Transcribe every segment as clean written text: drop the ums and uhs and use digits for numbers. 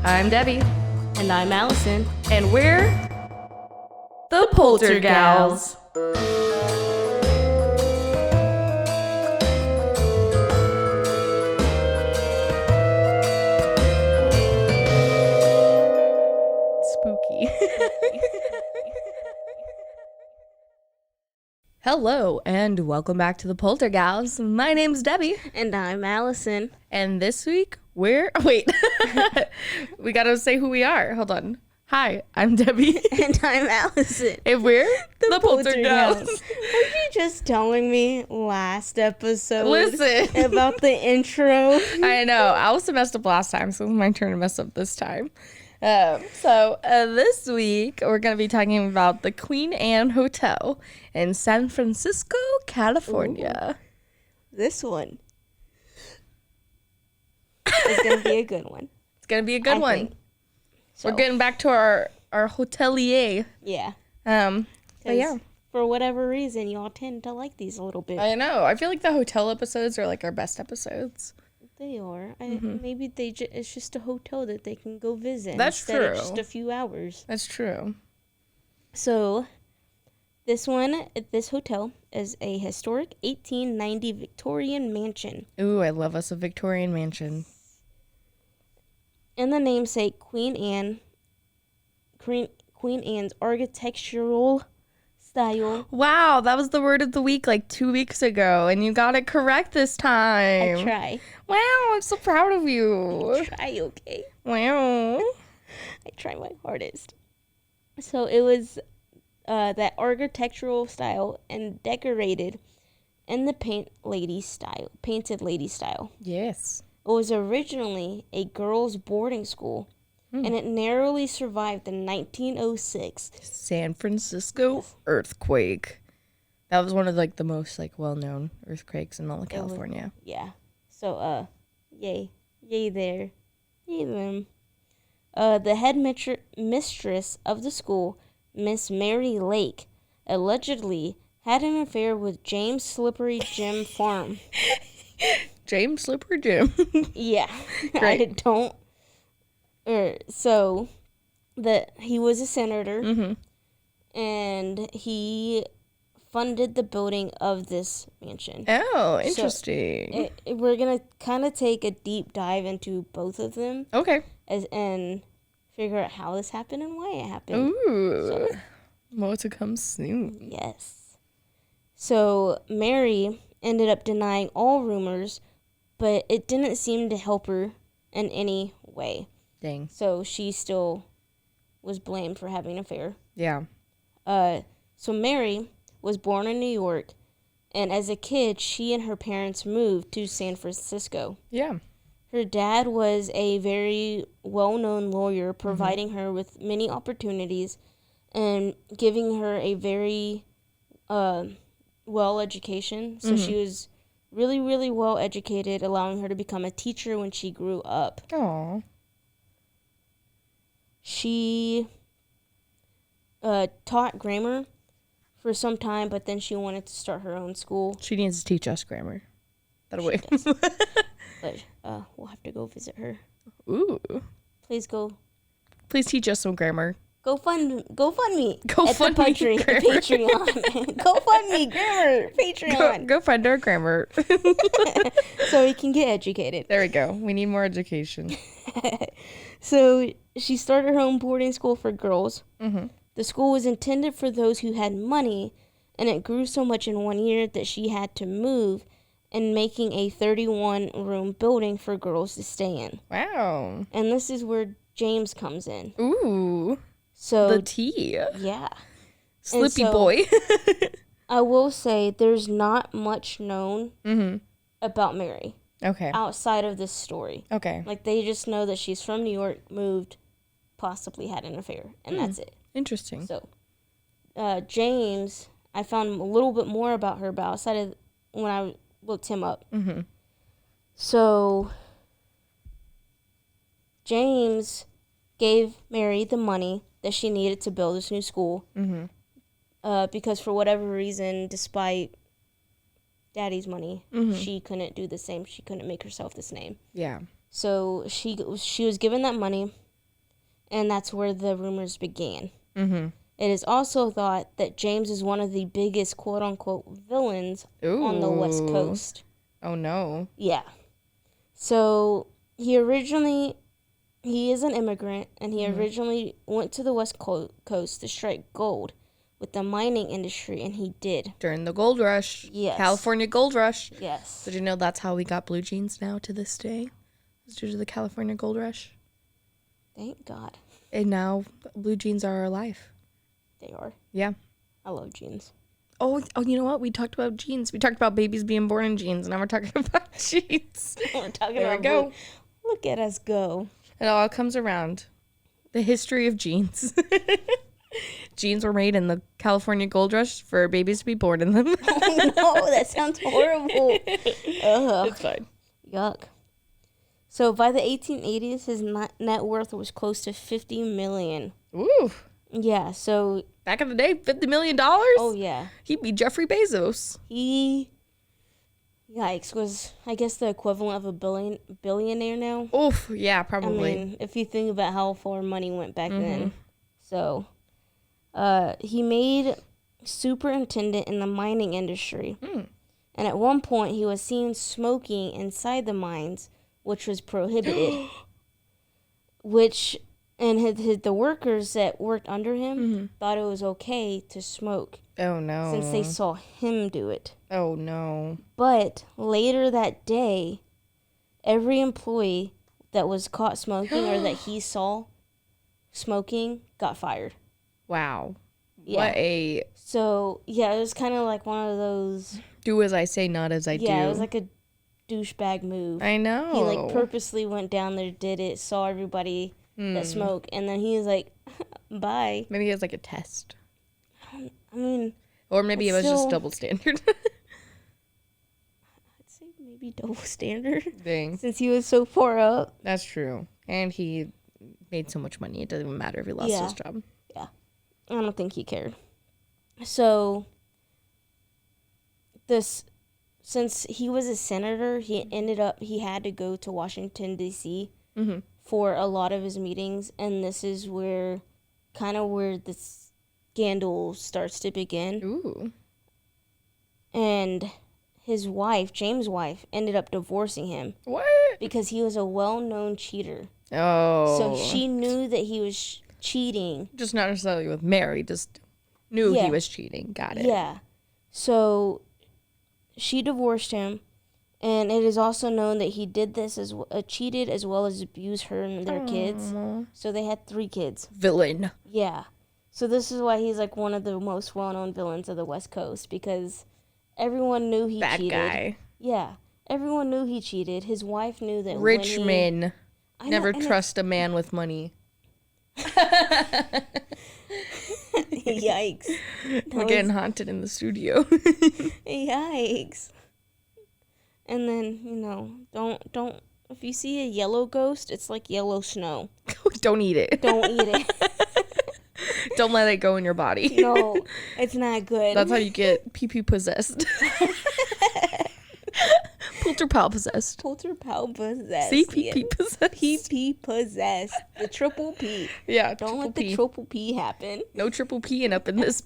I'm Debbie. And I'm Alison. And we're the Poltergals. Spooky. Hello, and welcome back to the Poltergals. My name's Debbie. And I'm Alison. And this week, we gotta say who we are. Hold on. Hi, I'm Debbie. And I'm Alison. And we're the Poltergals. Were you just telling me last episode Listen. about the intro? I know. Allison messed up last time, so it's my turn to mess up this time. This week, we're going to be talking about the Queen Anne Hotel in San Francisco, California. Ooh. This one is going to be a good one. It's going to be a good one. So. We're getting back to our hotelier. Yeah. But yeah. For whatever reason, y'all tend to like these a little bit. I know. I feel like the hotel episodes are like our best episodes. They are. Maybe it's just a hotel that they can go visit. That's instead true. Of just a few hours. That's true. So, this hotel is a historic 1890 Victorian mansion. Ooh, I love us a Victorian mansion. In the namesake Queen Anne's architectural style. Wow, that was the word of the week like 2 weeks ago, and you got it correct this time. I try. Wow, I'm so proud of you. I try, okay? Wow. I try my hardest. So it was that architectural style and decorated in the painted lady style. Yes. It was originally a girls' boarding school, and it narrowly survived the 1906 San Francisco earthquake. That was one of like the most like well-known earthquakes in all of California. Yeah. So, yay there, yay them. The head mistress of the school, Miss Mary Lake, allegedly had an affair with James Slippery Jim Farm. James Slippery Jim. Yeah. Great. So he was a senator, and he funded the building of this mansion. Oh, interesting. So we're going to kind of take a deep dive into both of them. Okay. And figure out how this happened and why it happened. Ooh. More to come soon. Yes. So Mary ended up denying all rumors, but it didn't seem to help her in any way. Dang. So she still was blamed for having an affair. Yeah. So Mary was born in New York, and as a kid, she and her parents moved to San Francisco. Yeah. Her dad was a very well-known lawyer, providing her with many opportunities and giving her a very well education. So she was really, really well educated, allowing her to become a teacher when she grew up. Aww. She taught grammar for some time, but then she wanted to start her own school. She needs to teach us grammar. That'll wait. But we'll have to go visit her. Ooh. Please teach us some grammar. Go fund me. Go fund me grammar. Patreon. Go fund me grammar. Patreon. Go fund our grammar. So we can get educated. There we go. We need more education. So she started her own boarding school for girls. Mm-hmm. The school was intended for those who had money, and it grew so much in 1 year that she had to move and making a 31-room building for girls to stay in. Wow. And this is where James comes in. Ooh. So the tea. Yeah. Slippy boy. I will say there's not much known about Mary. Okay. Outside of this story. Okay. Like, they just know that she's from New York, moved, possibly had an affair, and that's it. Interesting. So, James, I found a little bit more about her, but outside of when I looked him up. Mm-hmm. So, James gave Mary the money that she needed to build this new school. Because for whatever reason, despite Daddy's money, she couldn't do the same. She couldn't make herself this name. Yeah. So she was given that money, and that's where the rumors began. Mm-hmm. It is also thought that James is one of the biggest quote-unquote villains on the West Coast. Oh, no. Yeah. So he is an immigrant, and he originally went to the West Coast to strike gold with the mining industry, and he did. During the gold rush. Yes. California gold rush. Yes. Did you know that's how we got blue jeans now to this day? It's due to the California gold rush. Thank God. And now blue jeans are our life. They are. Yeah. I love jeans. Oh, you know what? We talked about jeans. We talked about babies being born in jeans. Now we're talking about jeans. We're talking There about we go. blue. Look at us go. It all comes around. The history of jeans. Jeans were made in the California gold rush for babies to be born in them. Oh, no, that sounds horrible. Ugh. It's fine. Yuck. So by the 1880s, his net worth was close to $50 million. Ooh. Yeah, so... Back in the day, $50 million? Oh, yeah. He'd be Jeffrey Bezos. He... Yikes, was, I guess, the equivalent of a billionaire now. Oof, yeah, probably. I mean, if you think about how far money went back then. So, he made superintendent in the mining industry. And at one point, he was seen smoking inside the mines, which was prohibited. And the workers that worked under him thought it was okay to smoke. Oh, no. Since they saw him do it. Oh, no. But later that day, every employee that was caught smoking or that he saw smoking got fired. Wow. Yeah. So, yeah, it was kind of like one of those... Do as I say, not as I do. Yeah, it was like a douchebag move. I know. He, like, purposely went down there, did it, saw everybody that smoked, and then he was like, bye. Maybe he has, like, a test. I mean... Or maybe it was still, just double standard. I'd say maybe double standard. Dang. Since he was so far up. That's true. And he made so much money, it doesn't even matter if he lost his job. Yeah. I don't think he cared. So, since he was a senator, he had to go to Washington, D.C. For a lot of his meetings. And this is where the scandal starts to begin. Ooh. And his wife, James' wife, ended up divorcing him. What? Because he was a well-known cheater. Oh. So she knew that he was cheating. Just not necessarily with Mary, just knew he was cheating. Got it. Yeah. So she divorced him. And it is also known that he did this cheated as well as abused her and their kids. So they had 3 kids. Villain. Yeah. So this is why he's like one of the most well-known villains of the West Coast, because everyone knew he cheated. Bad guy. Yeah. Everyone knew he cheated. His wife knew that. Rich men never trust a man with money. Yikes. We're getting haunted in the studio. Yikes. And then, don't if you see a yellow ghost, it's like yellow snow. Don't eat it. Don't eat it. Don't let it go in your body. No, it's not good. That's how you get pee-pee possessed. Polterpal possessed. Polterpal possessed. See, pee-pee possessed. Pee-pee possessed. The triple P. Yeah, don't let the triple P happen. No triple P-ing up in this.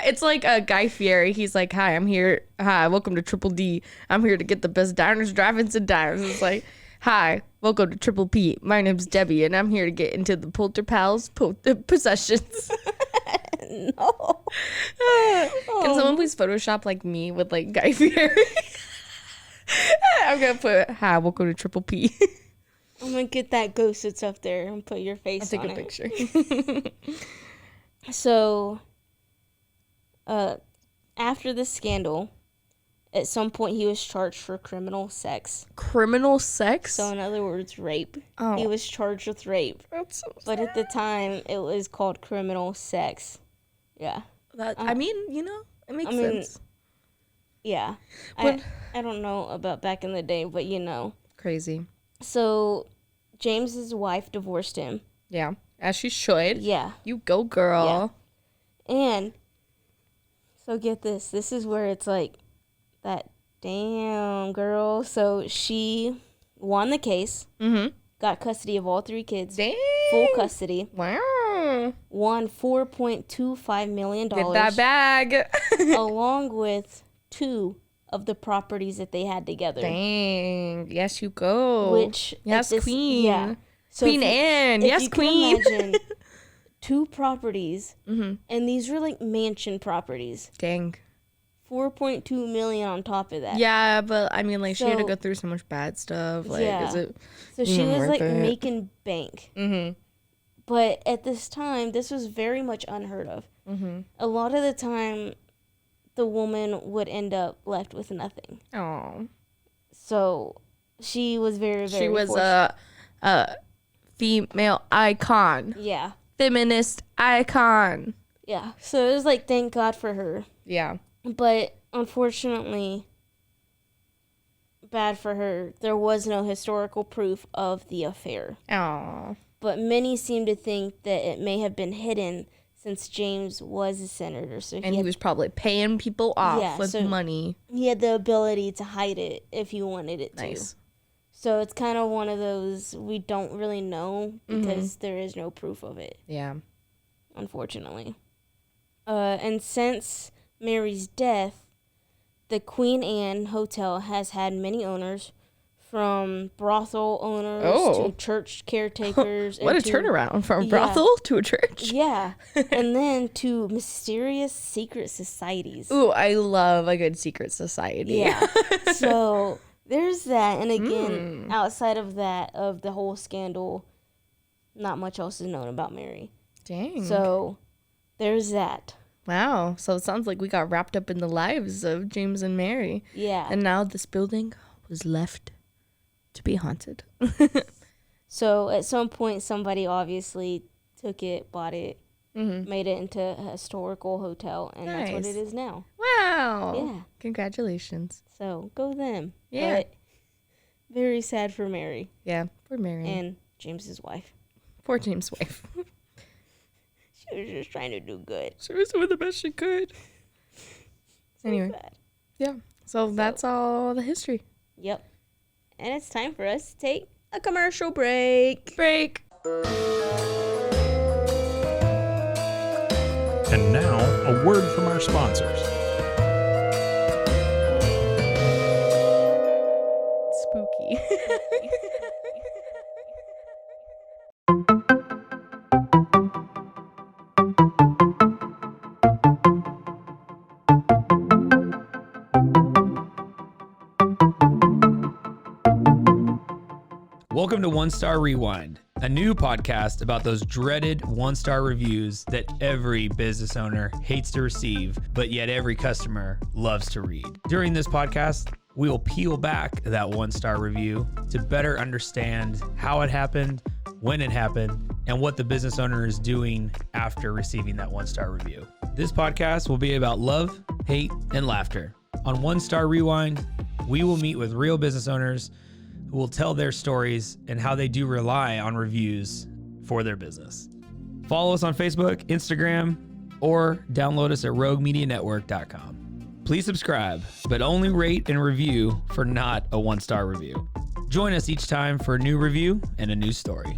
It's like Guy Fieri. He's like, hi, I'm here. Hi, welcome to Triple D. I'm here to get the best diners, drive-ins, and diners. It's like, hi, welcome to Triple P. My name's Debbie, and I'm here to get into the Polterpals possessions. No. Can someone please Photoshop like me with like Guy Fieri? I'm gonna put, hi, welcome to Triple P. I'm gonna get that ghost that's up there and put your face on it. I'll take a picture. So, after the scandal, at some point he was charged for criminal sex. Criminal sex? So, in other words, rape. Oh. He was charged with rape. That's so sad. But at the time, it was called criminal sex. Yeah. I mean, it makes sense. Yeah. But, I don't know about back in the day, but Crazy. So, James's wife divorced him. Yeah. As she should. Yeah. You go, girl. Yeah. And, so get this. This is where it's like, that damn girl. So, she won the case. Mm-hmm. Got custody of all 3 kids. Damn. full custody. Wow. Won $4.25 million. Get that bag. along with 2 of the properties that they had together. Dang. Yes, you go. Which yes, Queen. Yeah. So Queen Anne. Yes, you Queen. Can imagine 2 properties, and these were like mansion properties. Dang. 4.2 million on top of that. Yeah, but I mean, like, she had to go through so much bad stuff. Like, yeah. is it? So she was like it? making bank. But at this time, this was very much unheard of. A lot of the time, the woman would end up left with nothing. Oh. So she was very, very. She was a female icon. Yeah. Feminist icon. Yeah. So it was like, thank God for her. Yeah. But unfortunately, bad for her, there was no historical proof of the affair. Oh. But many seem to think that it may have been hidden since James was a senator. So he was probably paying people off with money. He had the ability to hide it if he wanted it to. Nice. So it's kind of one of those we don't really know because there is no proof of it. Yeah. Unfortunately. And since Mary's death, the Queen Anne Hotel has had many owners, from brothel owners to church caretakers. What a turnaround from brothel to a church. Yeah. And then to mysterious secret societies. Ooh, I love a good secret society. Yeah. So there's that. And again, outside of that, of the whole scandal, not much else is known about Mary. Dang. So there's that. Wow. So it sounds like we got wrapped up in the lives of James and Mary. Yeah. And now this building was left to be haunted. So at some point, somebody obviously took it, bought it, made it into a historical hotel, and that's what it is now. Wow. Yeah. Congratulations. So go them. Yeah. But very sad for Mary. Yeah. Poor Mary. And James's wife. Poor James' wife. She was just trying to do good. She was doing the best she could. Anyway. Yeah. So that's all the history. Yep. And it's time for us to take a commercial break. And now, a word from our sponsors. Spooky. Welcome to One Star Rewind, a new podcast about those dreaded one-star reviews that every business owner hates to receive, but yet every customer loves to read. During this podcast, we will peel back that one-star review to better understand how it happened, when it happened, and what the business owner is doing after receiving that one-star review. This podcast will be about love, hate, and laughter. On One Star Rewind, we will meet with real business owners who will tell their stories and how they do rely on reviews for their business. Follow us on Facebook, Instagram, or download us at roguemedianetwork.com. Please subscribe, but only rate and review for not a one-star review. Join us each time for a new review and a new story.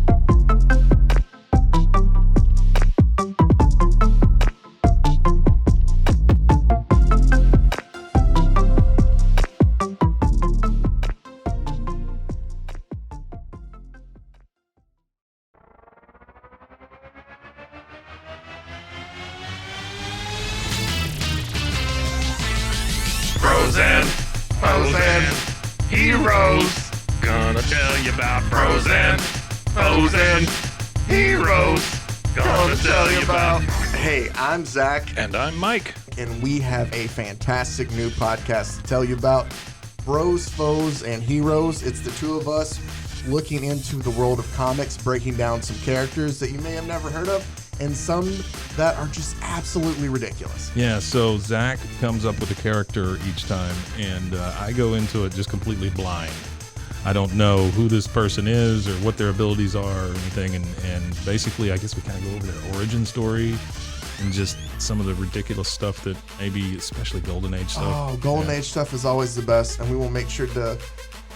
Frozen heroes. Gonna tell you about frozen heroes. Gonna tell you about. Hey, I'm Zach. And I'm Mike. And we have a fantastic new podcast to tell you about. Bros, Foes, and Heroes. It's the two of us looking into the world of comics, breaking down some characters that you may have never heard of, and some that are just absolutely ridiculous. Yeah, so Zach comes up with a character each time, and I go into it just completely blind. I don't know who this person is or what their abilities are or anything, and basically I guess we kind of go over their origin story and just some of the ridiculous stuff that maybe, especially Golden Age stuff. Oh, Golden Age stuff is always the best, and we will make sure to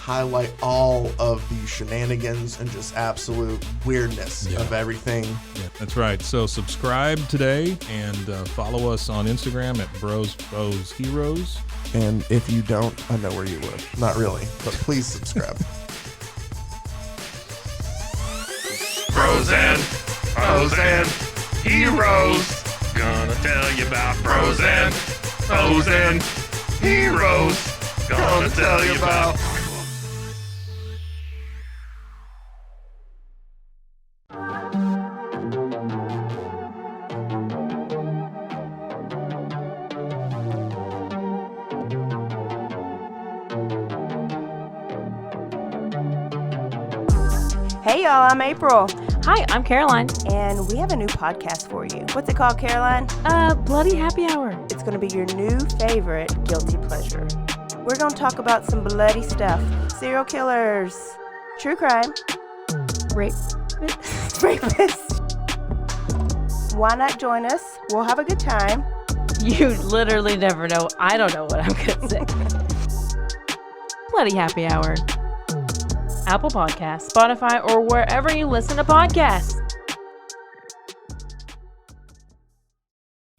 highlight all of the shenanigans and just absolute weirdness of everything. Yeah, that's right. So subscribe today and follow us on Instagram at Bros Foes Heroes. And if you don't, I know where you live. Not really, but please subscribe. Bros and foes and heroes. Gonna tell you about bros and foes and heroes. Gonna tell you about. Hey y'all, I'm April, Hi, I'm Caroline. and we have a new podcast for you. What's it called, Caroline? Bloody Happy Hour. It's going to be your new favorite guilty pleasure. We're going to talk about some bloody stuff. Serial killers, true crime, Rape. rapists. Why not join us? We'll have a good time. You literally never know. I don't know what I'm going to say. Bloody Happy Hour. Apple Podcasts, Spotify, or wherever you listen to podcasts.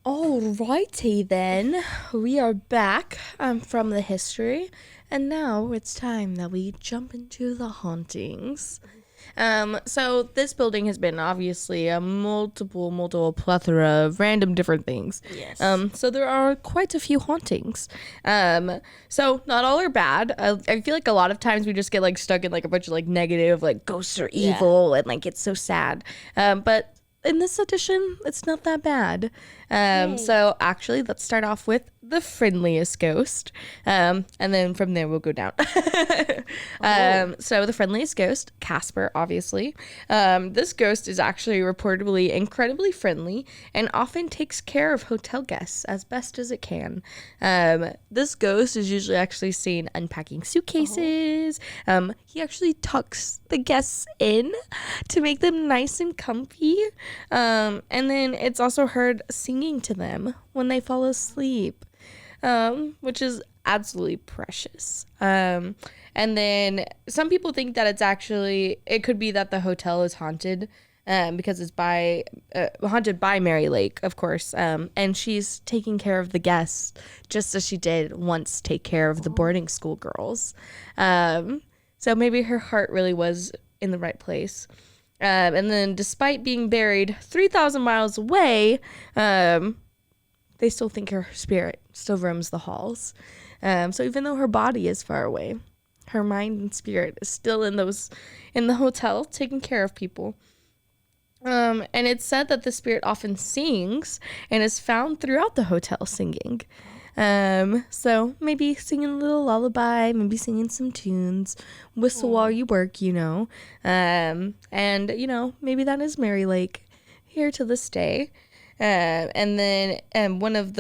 Alrighty then, we are back from the history, and now it's time that we jump into the hauntings. So this building has been obviously a multiple plethora of random different things. Yes. So there are quite a few hauntings. So not all are bad. I feel like a lot of times we just get like stuck in like a bunch of like negative, like ghosts are evil and like it's so sad. But in this edition, it's not that bad. So actually, let's start off with the friendliest ghost. And then from there, we'll go down. So the friendliest ghost, Casper, obviously. This ghost is actually reportedly incredibly friendly and often takes care of hotel guests as best as it can. This ghost is usually actually seen unpacking suitcases. He actually tucks the guests in to make them nice and comfy. And then it's also heard singing to them when they fall asleep, which is absolutely precious. And then some people think that it could be that the hotel is haunted because it's haunted by Mary Lake, of course. And she's taking care of the guests just as she did once take care of the boarding school girls. So maybe her heart really was in the right place. And then despite being buried 3,000 miles away, they still think her spirit still roams the halls. So even though her body is far away, her mind and spirit is still in the hotel taking care of people. And it's said that the spirit often sings and is found throughout the hotel singing. So maybe singing a little lullaby, maybe singing some tunes, whistle while you work, and maybe that is Mary Lake here to this day. And then, one of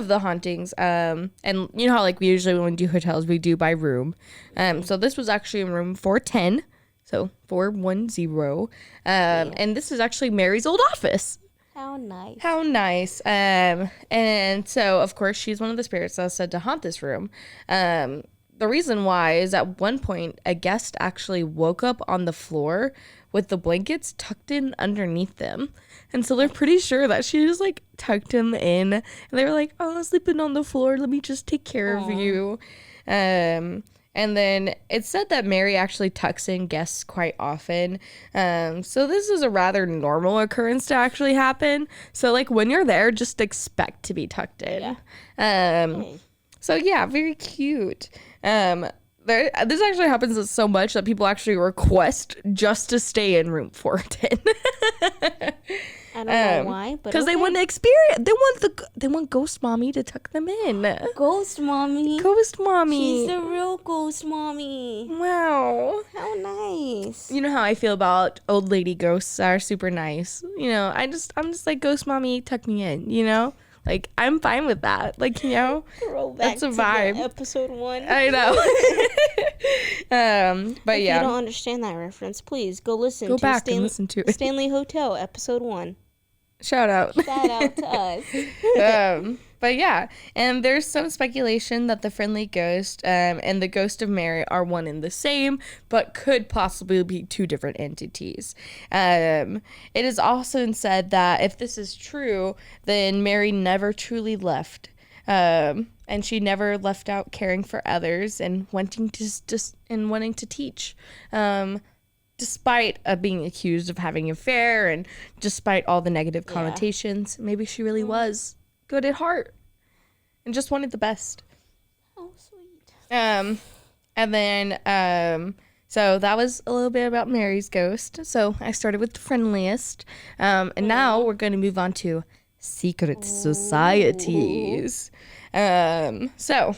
the hauntings, and you know how like we usually when we do hotels, we do by room. So this was actually in room 410. So 410. And this is actually Mary's old office. How nice. How nice. And so, of course, she's one of the spirits that was said to haunt this room. The reason why is at one point, a guest actually woke up on the floor with the blankets tucked in underneath them. And so they're pretty sure that she just, like, tucked him in. And they were like, oh, sleeping on the floor. Let me just take care of you. And then it's said that Mary actually tucks in guests quite often. So this is a rather normal occurrence to actually happen. So like when you're there, just expect to be tucked in. So yeah, very cute. This actually happens so much that people actually request just to stay in room 410. I don't know why, but because they want to experience. They want Ghost Mommy to tuck them in. Ghost Mommy. Ghost Mommy. She's the real Ghost Mommy. Wow. How nice. You know how I feel about old lady ghosts are super nice. I'm just like, Ghost Mommy, tuck me in, Like, I'm fine with that. Like, that's a vibe. Episode 1. I know. But If yeah. you don't understand that reference, please go listen Go to back and listen to it. Stanley Hotel, episode 1. Shout out. Shout out to us. But yeah, and there's some speculation that the friendly ghost and the ghost of Mary are one and the same, but could possibly be two different entities. It is also said that if this is true, then Mary never truly left. And she never left out caring for others and wanting to teach. Despite being accused of having an affair and despite all the negative connotations, maybe she really was good at heart and just wanted the best. Oh, sweet. And then, so that was a little bit about Mary's ghost. So I started with the friendliest. And now we're going to move on to secret societies. So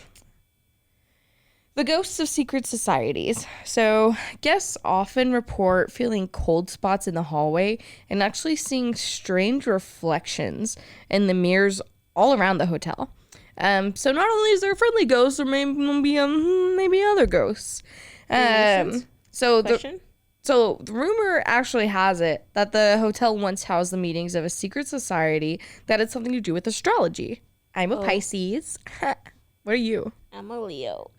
the ghosts of secret societies. So guests often report feeling cold spots in the hallway and actually seeing strange reflections in the mirrors all around the hotel. So not only is there friendly ghosts, there maybe other ghosts. So the rumor actually has it that the hotel once housed the meetings of a secret society that had something to do with astrology. I'm a Pisces. What are you? I'm a Leo.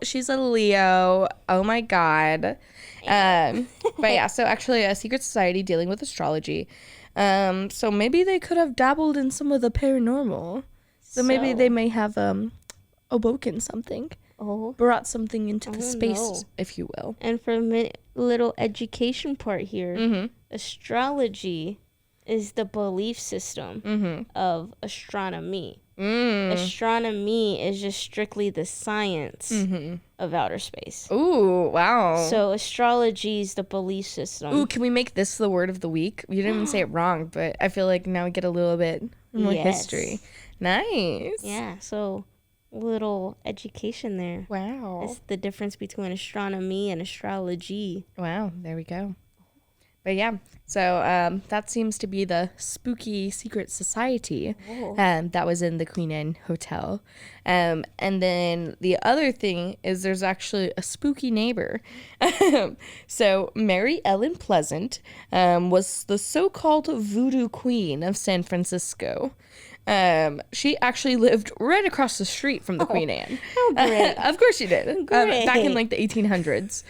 She's a Leo. Oh my God. But yeah, so actually a secret society dealing with astrology. So maybe they could have dabbled in some of the paranormal. So maybe they may have awoken something. Brought something into the space, if you will. And for a little education part here, astrology is the belief system of astronomy. Astronomy is just strictly the science of outer space. Ooh, wow. So astrology is the belief system. Ooh, can we make this the word of the week? You didn't even say it wrong, but I feel like now we get a little bit more history. Nice. Yeah, so little education there. Wow. It's the difference between astronomy and astrology. Wow, there we go. But yeah, so that seems to be the spooky secret society that was in the Queen Anne Hotel. And then the other thing is there's actually a spooky neighbor. So Mary Ellen Pleasant was the so-called voodoo queen of San Francisco. She actually lived right across the street from the Queen Anne. Oh, great. Of course she did. Great. Back in like the 1800s.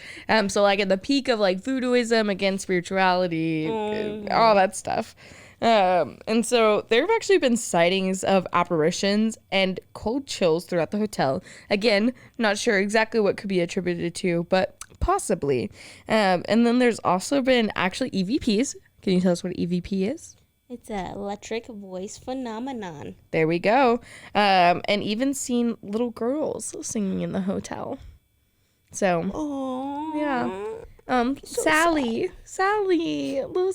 So like at the peak of like voodooism against spirituality, all that stuff. And so there have actually been sightings of apparitions and cold chills throughout the hotel. Again, not sure exactly what could be attributed to, but possibly. And then there's also been actually EVPs. Can you tell us what an EVP is? It's an electric voice phenomenon. There we go. And even seen little girls singing in the hotel. So, yeah. So Sally, little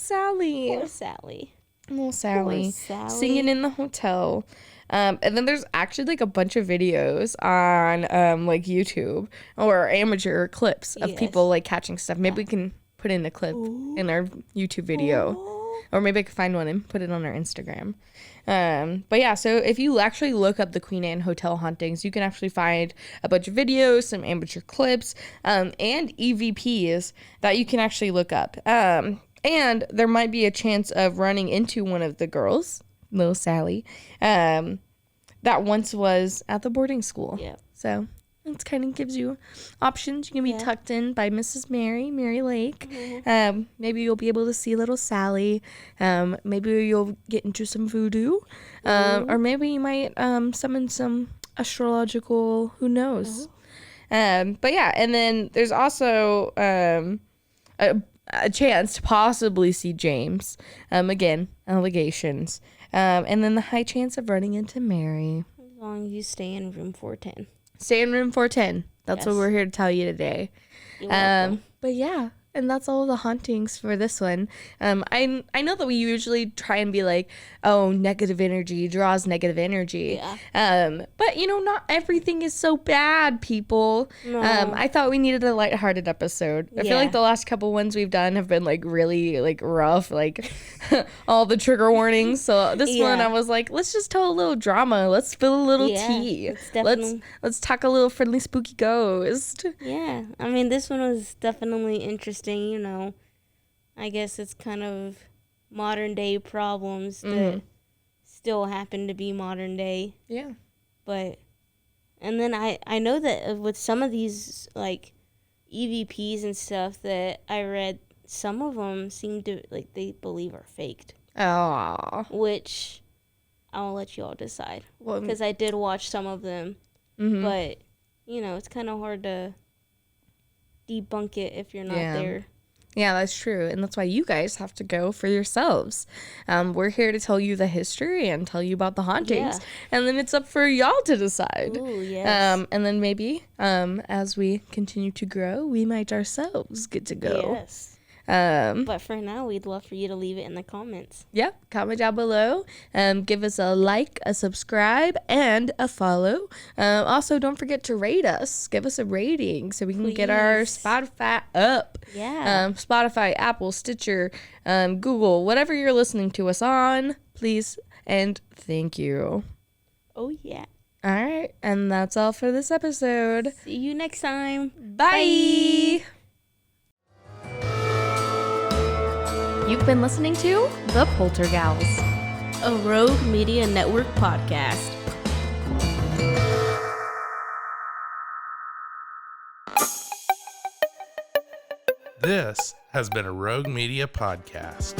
Poor Sally. singing in the hotel. And then there's actually like a bunch of videos on like YouTube or amateur clips of people like catching stuff. Maybe we can put in a clip in our YouTube video. Or maybe I could find one and put it on our Instagram. But yeah, so if you actually look up the Queen Anne Hotel hauntings, you can actually find a bunch of videos, some amateur clips, and EVPs that you can actually look up. And there might be a chance of running into one of the girls, little Sally, that once was at the boarding school. Yeah. So it kind of gives you options. You can be tucked in by Mrs. Mary Lake. Maybe you'll be able to see little Sally. Maybe you'll get into some voodoo. Or maybe you might summon some astrological, who knows. But yeah, and then there's also a chance to possibly see James. Again, allegations. And then the high chance of running into Mary. As long as you stay in room 410. Stay in room 410. That's what we're here to tell you today. You're welcome. But yeah, and that's all the hauntings for this one. I know that we usually try and be like, oh, negative energy draws negative energy. Yeah. But you know, not everything is so bad, people. No. I thought we needed a lighthearted episode. I feel like the last couple ones we've done have been like really like rough, like all the trigger warnings. So this one I was like, let's just tell a little drama. Let's spill a little tea. Let's talk a little friendly spooky ghost. Yeah. I mean, this one was definitely interesting, you know. I guess it's kind of modern day problems that still happen to be modern day. Yeah. But, and then I know that with some of these, like, EVPs and stuff that I read, some of them seem to, like, they believe are faked. Oh. Which I'll let you all decide. Well, Because I did watch some of them. But, you know, it's kind of hard to debunk it if you're not there. Yeah, that's true. And that's why you guys have to go for yourselves. We're here to tell you the history and tell you about the hauntings. Yeah. And then it's up for y'all to decide. Ooh, yes. And then maybe as we continue to grow, we might ourselves get to go. Yes. Um, But for now, we'd love for you to leave it in the comments. yeah, comment down below. Give us a like, a subscribe, and a follow. Also, don't forget to rate us. Give us a rating so we can get our Please. Spotify up. Yeah. Spotify, Apple, Stitcher, Google, whatever you're listening to us on, please and thank you. Oh, yeah. All right, and that's all for this episode. See you next time. Bye. You've been listening to The Poltergals. A Rogue Media Network podcast. This has been a Rogue Media podcast.